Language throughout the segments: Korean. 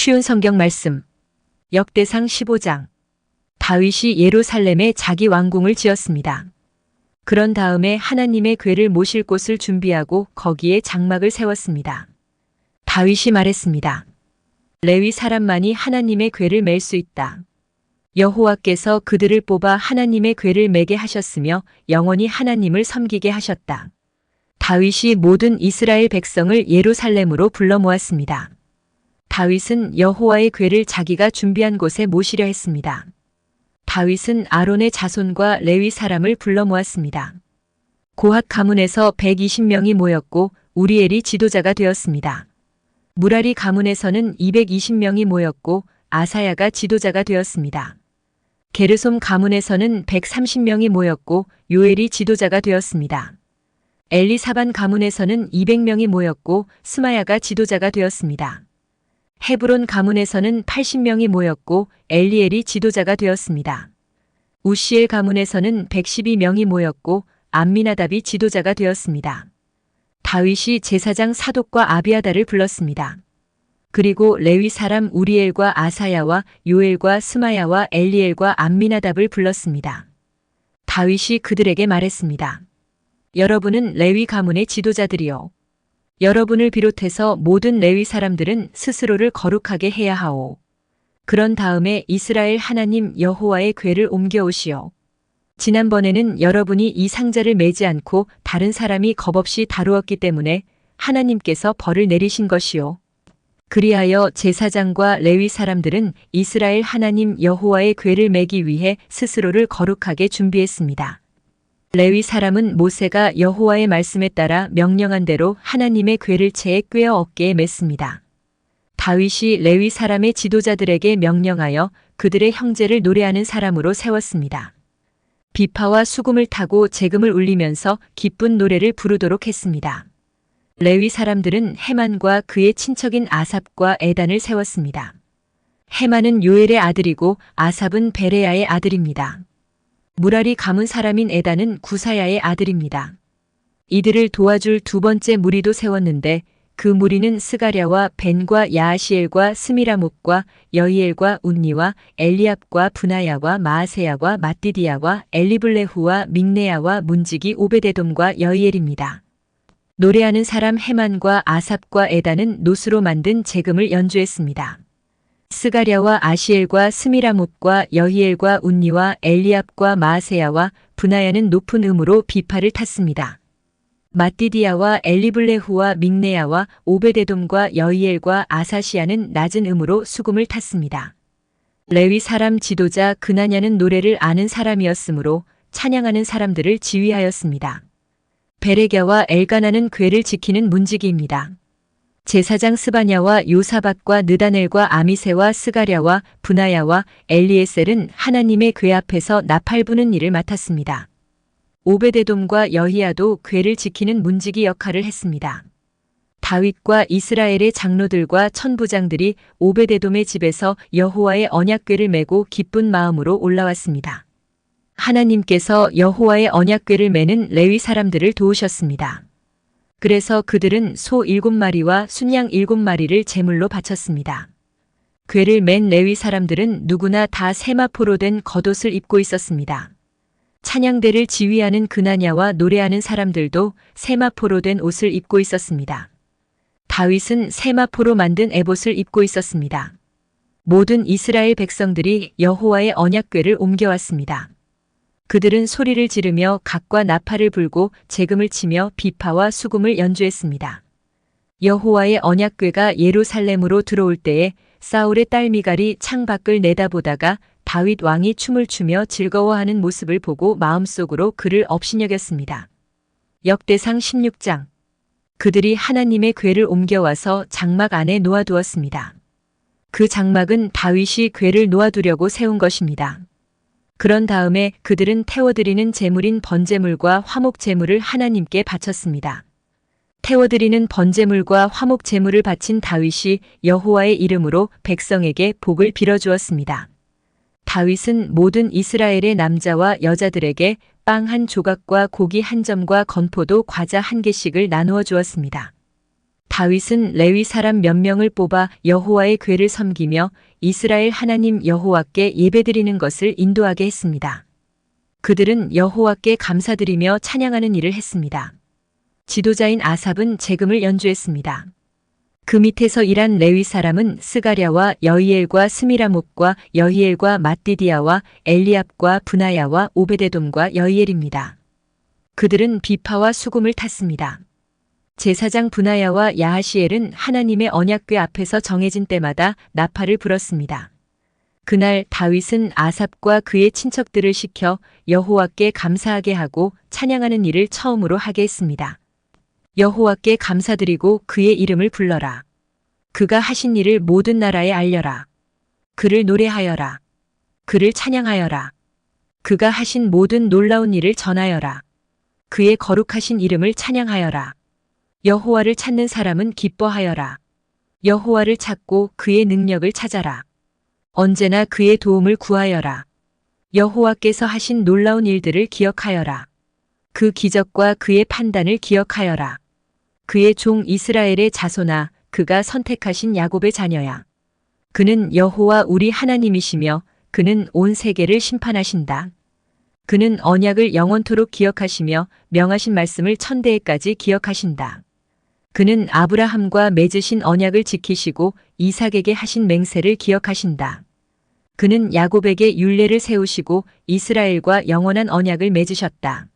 쉬운 성경 말씀. 역대상 15장. 다윗이 예루살렘에 자기 왕궁을 지었습니다. 그런 다음에 하나님의 궤를 모실 곳을 준비하고 거기에 장막을 세웠습니다. 다윗이 말했습니다. 레위 사람만이 하나님의 궤를 맬 수 있다. 여호와께서 그들을 뽑아 하나님의 궤를 매게 하셨으며 영원히 하나님을 섬기게 하셨다. 다윗이 모든 이스라엘 백성을 예루살렘으로 불러 모았습니다. 다윗은 여호와의 궤를 자기가 준비한 곳에 모시려 했습니다. 다윗은 아론의 자손과 레위 사람을 불러 모았습니다. 고핫 가문에서 120명이 모였고 우리엘이 지도자가 되었습니다. 무라리 가문에서는 220명이 모였고 아사야가 지도자가 되었습니다. 게르솜 가문에서는 130명이 모였고 요엘이 지도자가 되었습니다. 엘리사반 가문에서는 200명이 모였고 스마야가 지도자가 되었습니다. 헤브론 가문에서는 80명이 모였고 엘리엘이 지도자가 되었습니다. 우시엘 가문에서는 112명이 모였고 암미나답이 지도자가 되었습니다. 다윗이 제사장 사독과 아비아달을 불렀습니다. 그리고 레위 사람 우리엘과 아사야와 요엘과 스마야와 엘리엘과 암미나답을 불렀습니다. 다윗이 그들에게 말했습니다. 여러분은 레위 가문의 지도자들이요. 여러분을 비롯해서 모든 레위 사람들은 스스로를 거룩하게 해야 하오. 그런 다음에 이스라엘 하나님 여호와의 궤를 옮겨오시오. 지난번에는 여러분이 이 상자를 매지 않고 다른 사람이 겁없이 다루었기 때문에 하나님께서 벌을 내리신 것이요. 그리하여 제사장과 레위 사람들은 이스라엘 하나님 여호와의 궤를 매기 위해 스스로를 거룩하게 준비했습니다. 레위 사람은 모세가 여호와의 말씀에 따라 명령한 대로 하나님의 궤를 채에 꿰어 어깨에 맸습니다. 다윗이 레위 사람의 지도자들에게 명령하여 그들의 형제를 노래하는 사람으로 세웠습니다. 비파와 수금을 타고 제금을 울리면서 기쁜 노래를 부르도록 했습니다. 레위 사람들은 헤만과 그의 친척인 아삽과 에단을 세웠습니다. 헤만은 요엘의 아들이고 아삽은 베레야의 아들입니다. 무라리 가문 사람인 에단은 구사야의 아들입니다. 이들을 도와줄 두 번째 무리도 세웠는데 그 무리는 스가랴와 벤과 야하시엘과 스미라목과 여이엘과 운니와 엘리압과 브나야와 마아세야와 마띠디야와 엘리블레후와 믹네야와 문지기 오베데돔과 여이엘입니다. 노래하는 사람 헤만과 아삽과 에단은 노수로 만든 제금을 연주했습니다. 스가랴와 아시엘과 스미라못과 여히엘과 운니와 엘리압과 마아세야와 브나야는 높은 음으로 비파를 탔습니다. 마띠디야와 엘리블레후와 믹네야와 오베데돔과 여히엘과 아사시아는 낮은 음으로 수금을 탔습니다. 레위 사람 지도자 그나냐는 노래를 아는 사람이었으므로 찬양하는 사람들을 지휘하였습니다. 베레갸와 엘가나는 궤를 지키는 문지기입니다. 제사장 스바냐와 요사박과 느다넬과 아미세와 스가랴와 브나야와 엘리에셀은 하나님의 궤 앞에서 나팔 부는 일을 맡았습니다. 오베데돔과 여히야도 궤를 지키는 문지기 역할을 했습니다. 다윗과 이스라엘의 장로들과 천부장들이 오베데돔의 집에서 여호와의 언약궤를 메고 기쁜 마음으로 올라왔습니다. 하나님께서 여호와의 언약궤를 메는 레위 사람들을 도우셨습니다. 그래서 그들은 소 7마리와 순양 7마리를 제물로 바쳤습니다. 궤를 맨 레위 사람들은 누구나 다 세마포로 된 겉옷을 입고 있었습니다. 찬양대를 지휘하는 그나냐와 노래하는 사람들도 세마포로 된 옷을 입고 있었습니다. 다윗은 세마포로 만든 에봇을 입고 있었습니다. 모든 이스라엘 백성들이 여호와의 언약궤를 옮겨왔습니다. 그들은 소리를 지르며 각과 나팔을 불고 제금을 치며 비파와 수금을 연주했습니다. 여호와의 언약궤가 예루살렘으로 들어올 때에 사울의 딸 미갈이 창 밖을 내다보다가 다윗 왕이 춤을 추며 즐거워하는 모습을 보고 마음속으로 그를 업신여겼습니다. 역대상 16장. 그들이 하나님의 궤를 옮겨와서 장막 안에 놓아두었습니다. 그 장막은 다윗이 궤를 놓아두려고 세운 것입니다. 그런 다음에 그들은 태워드리는 제물인 번제물과 화목제물을 하나님께 바쳤습니다. 태워드리는 번제물과 화목제물을 바친 다윗이 여호와의 이름으로 백성에게 복을 빌어주었습니다. 다윗은 모든 이스라엘의 남자와 여자들에게 빵 한 조각과 고기 한 점과 건포도 과자 한 개씩을 나누어 주었습니다. 다윗은 레위 사람 몇 명을 뽑아 여호와의 궤를 섬기며 이스라엘 하나님 여호와께 예배드리는 것을 인도하게 했습니다. 그들은 여호와께 감사드리며 찬양하는 일을 했습니다. 지도자인 아삽은 제금을 연주했습니다. 그 밑에서 일한 레위 사람은 스가랴와 여히엘과 스미라목과 여히엘과 mat디디아와 엘리압과 브나야와 오베데돔과 여히엘입니다. 그들은 비파와 수금을 탔습니다. 제사장 브나야와 야하시엘은 하나님의 언약궤 앞에서 정해진 때마다 나팔을 불었습니다. 그날 다윗은 아삽과 그의 친척들을 시켜 여호와께 감사하게 하고 찬양하는 일을 처음으로 하게 했습니다. 여호와께 감사드리고 그의 이름을 불러라. 그가 하신 일을 모든 나라에 알려라. 그를 노래하여라. 그를 찬양하여라. 그가 하신 모든 놀라운 일을 전하여라. 그의 거룩하신 이름을 찬양하여라. 여호와를 찾는 사람은 기뻐하여라. 여호와를 찾고 그의 능력을 찾아라. 언제나 그의 도움을 구하여라. 여호와께서 하신 놀라운 일들을 기억하여라. 그 기적과 그의 판단을 기억하여라. 그의 종 이스라엘의 자손아, 그가 선택하신 야곱의 자녀야. 그는 여호와 우리 하나님이시며 그는 온 세계를 심판하신다. 그는 언약을 영원토록 기억하시며 명하신 말씀을 천대에까지 기억하신다. 그는 아브라함과 맺으신 언약을 지키시고 이삭에게 하신 맹세를 기억하신다. 그는 야곱에게 율례를 세우시고 이스라엘과 영원한 언약을 맺으셨다.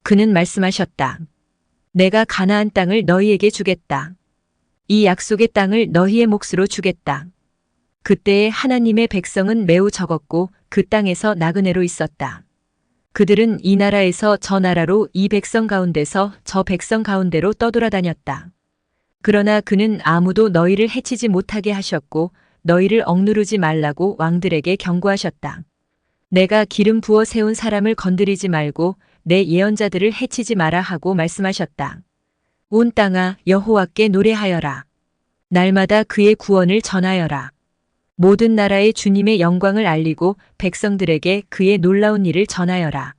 그는 말씀하셨다. 내가 가나안 땅을 너희에게 주겠다. 이 약속의 땅을 너희의 몫으로 주겠다. 그때의 하나님의 백성은 매우 적었고 그 땅에서 나그네로 있었다. 그들은 이 나라에서 저 나라로 이 백성 가운데서 저 백성 가운데로 떠돌아다녔다. 그러나 그는 아무도 너희를 해치지 못하게 하셨고 너희를 억누르지 말라고 왕들에게 경고하셨다. 내가 기름 부어 세운 사람을 건드리지 말고 내 예언자들을 해치지 마라 하고 말씀하셨다. 온 땅아 여호와께 노래하여라. 날마다 그의 구원을 전하여라. 모든 나라의 주님의 영광을 알리고 백성들에게 그의 놀라운 일을 전하여라.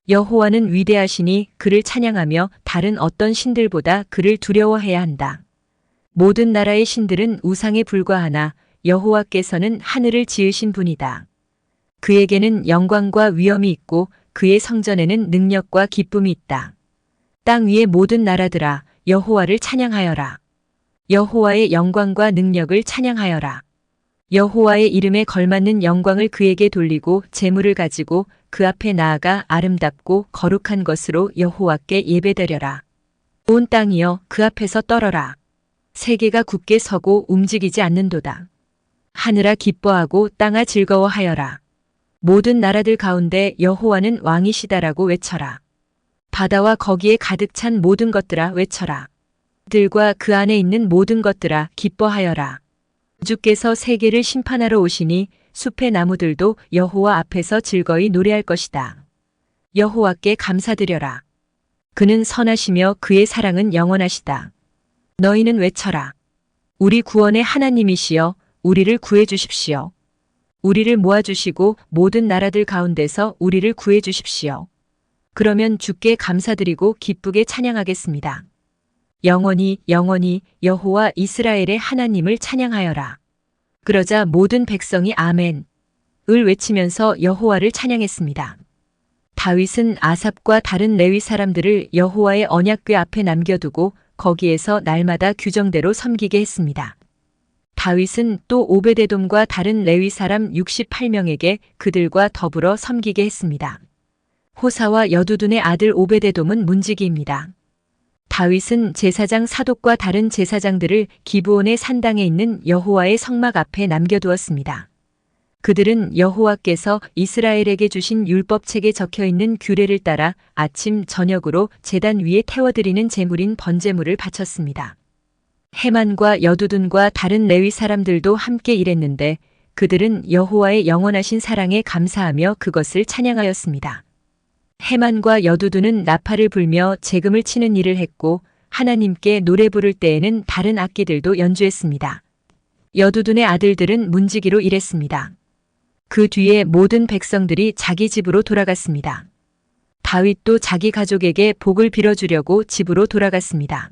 여호와는 위대하시니 그를 찬양하며 다른 어떤 신들보다 그를 두려워해야 한다. 모든 나라의 신들은 우상에 불과하나 여호와께서는 하늘을 지으신 분이다. 그에게는 영광과 위엄이 있고 그의 성전에는 능력과 기쁨이 있다. 땅 위의 모든 나라들아 여호와를 찬양하여라. 여호와의 영광과 능력을 찬양하여라. 여호와의 이름에 걸맞는 영광을 그에게 돌리고 재물을 가지고 그 앞에 나아가 아름답고 거룩한 것으로 여호와께 예배드려라. 온 땅이여 그 앞에서 떨어라. 세계가 굳게 서고 움직이지 않는도다. 하늘아 기뻐하고 땅아 즐거워하여라. 모든 나라들 가운데 여호와는 왕이시다라고 외쳐라. 바다와 거기에 가득 찬 모든 것들아 외쳐라. 들과 그 안에 있는 모든 것들아 기뻐하여라. 주께서 세계를 심판하러 오시니 숲의 나무들도 여호와 앞에서 즐거이 노래할 것이다. 여호와께 감사드려라. 그는 선하시며 그의 사랑은 영원하시다. 너희는 외쳐라. 우리 구원의 하나님이시여 우리를 구해 주십시오. 우리를 모아주시고 모든 나라들 가운데서 우리를 구해 주십시오. 그러면 주께 감사드리고 기쁘게 찬양하겠습니다. 영원히 영원히 여호와 이스라엘의 하나님을 찬양하여라. 그러자 모든 백성이 아멘을 외치면서 여호와를 찬양했습니다. 다윗은 아삽과 다른 레위 사람들을 여호와의 언약궤 앞에 남겨두고 거기에서 날마다 규정대로 섬기게 했습니다. 다윗은 또 오베데돔과 다른 레위 사람 68명에게 그들과 더불어 섬기게 했습니다. 호사와 여두둔의 아들 오베데돔은 문지기입니다. 다윗은 제사장 사독과 다른 제사장들을 기브온의 산당에 있는 여호와의 성막 앞에 남겨두었습니다. 그들은 여호와께서 이스라엘에게 주신 율법책에 적혀있는 규례를 따라 아침 저녁으로 제단 위에 태워드리는 제물인 번제물을 바쳤습니다. 헤만과 여두둔과 다른 레위 사람들도 함께 일했는데 그들은 여호와의 영원하신 사랑에 감사하며 그것을 찬양하였습니다. 헤만과 여두둔은 나팔을 불며 재금을 치는 일을 했고 하나님께 노래 부를 때에는 다른 악기들도 연주했습니다. 여두둔의 아들들은 문지기로 일했습니다. 그 뒤에 모든 백성들이 자기 집으로 돌아갔습니다. 다윗도 자기 가족에게 복을 빌어주려고 집으로 돌아갔습니다.